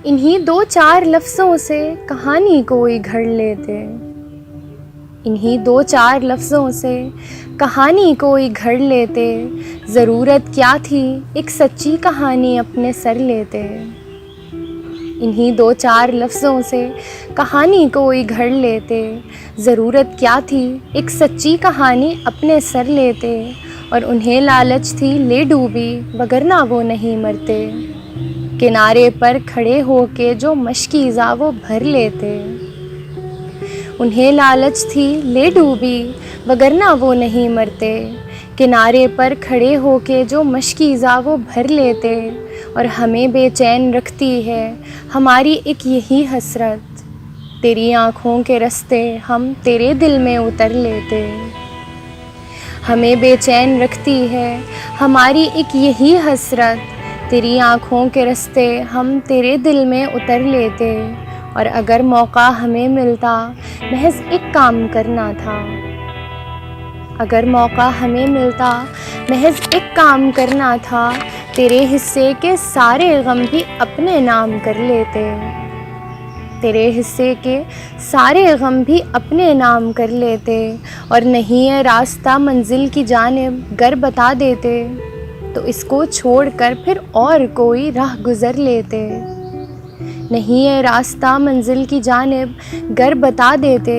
इन्हीं दो चार लफ्ज़ों से कहानी कोई घड़ लेते, इन्हीं दो चार लफ्ज़ों से कहानी कोई घड़ लेते। ज़रूरत क्या थी एक सच्ची कहानी अपने सर लेते, इन्हीं दो चार लफ्ज़ों से कहानी कोई घड़ लेते। ज़रूरत क्या थी एक सच्ची कहानी अपने सर लेते। और उन्हें लालच थी ले डूबी वगरना वो नहीं मरते। किनारे पर खड़े होके जो मशकीज़ा वो भर लेते। उन्हें लालच थी ले डूबी वगरना वो नहीं मरते। किनारे पर खड़े होके जो मशकीज़ा वो भर लेते। और हमें बेचैन रखती है हमारी एक यही हसरत, तेरी आँखों के रास्ते हम तेरे दिल में उतर लेते। हमें बेचैन रखती है हमारी एक यही हसरत, तेरी आँखों के रास्ते हम तेरे दिल में उतर लेते। और अगर मौका हमें मिलता महज एक काम करना था, अगर मौका हमें मिलता महज एक काम करना था। तेरे हिस्से के सारे गम भी अपने नाम कर लेते, तेरे हिस्से के सारे गम भी अपने नाम कर लेते। और नहीं है रास्ता मंजिल की जानिब गर बता देते, तो इसको छोड़कर फिर और कोई राह गुज़र लेते। नहीं है रास्ता मंजिल की जानिब गर बता देते,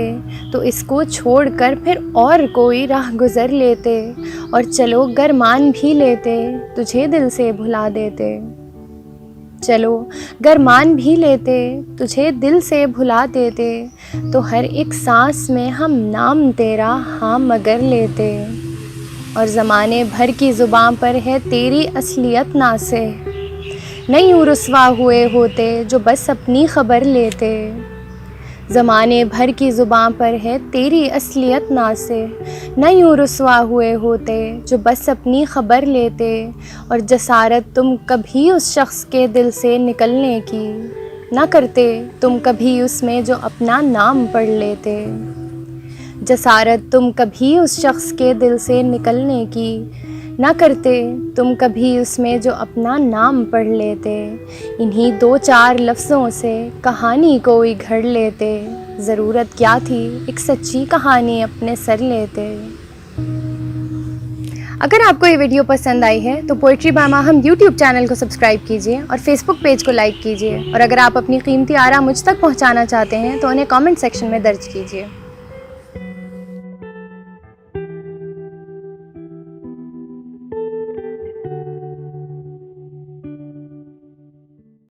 तो इसको छोड़कर फिर और कोई राह गुज़र लेते। और चलो गर मान भी लेते तुझे दिल से भुला देते, चलो गर मान भी लेते तुझे दिल से भुला देते। तो हर एक सांस में हम नाम तेरा हाँ मगर लेते। और ज़माने भर की ज़ुबान पर है तेरी असलियत ना से, नहीं यूँ रुसवा हुए होते जो बस अपनी ख़बर लेते। ज़माने भर की ज़ुबान पर है तेरी असलियत ना से, न यूँ रुसवा हुए होते जो बस अपनी ख़बर लेते। और जसारत तुम कभी उस शख्स के दिल से निकलने की ना करते, तुम कभी उसमें जो अपना नाम पढ़ लेते। जसारत तुम कभी उस शख्स के दिल से निकलने की ना करते, तुम कभी उसमें जो अपना नाम पढ़ लेते। इन्हीं दो चार लफ्ज़ों से कहानी कोई घड़ लेते। ज़रूरत क्या थी एक सच्ची कहानी अपने सर लेते। अगर आपको ये वीडियो पसंद आई है तो poetry by Maham YouTube channel को सब्सक्राइब कीजिए और फेसबुक पेज को लाइक कीजिए। और अगर आप अपनी कीमती आरा मुझ तक पहुंचाना चाहते हैं तो उन्हें कमेंट सेक्शन में दर्ज कीजिए।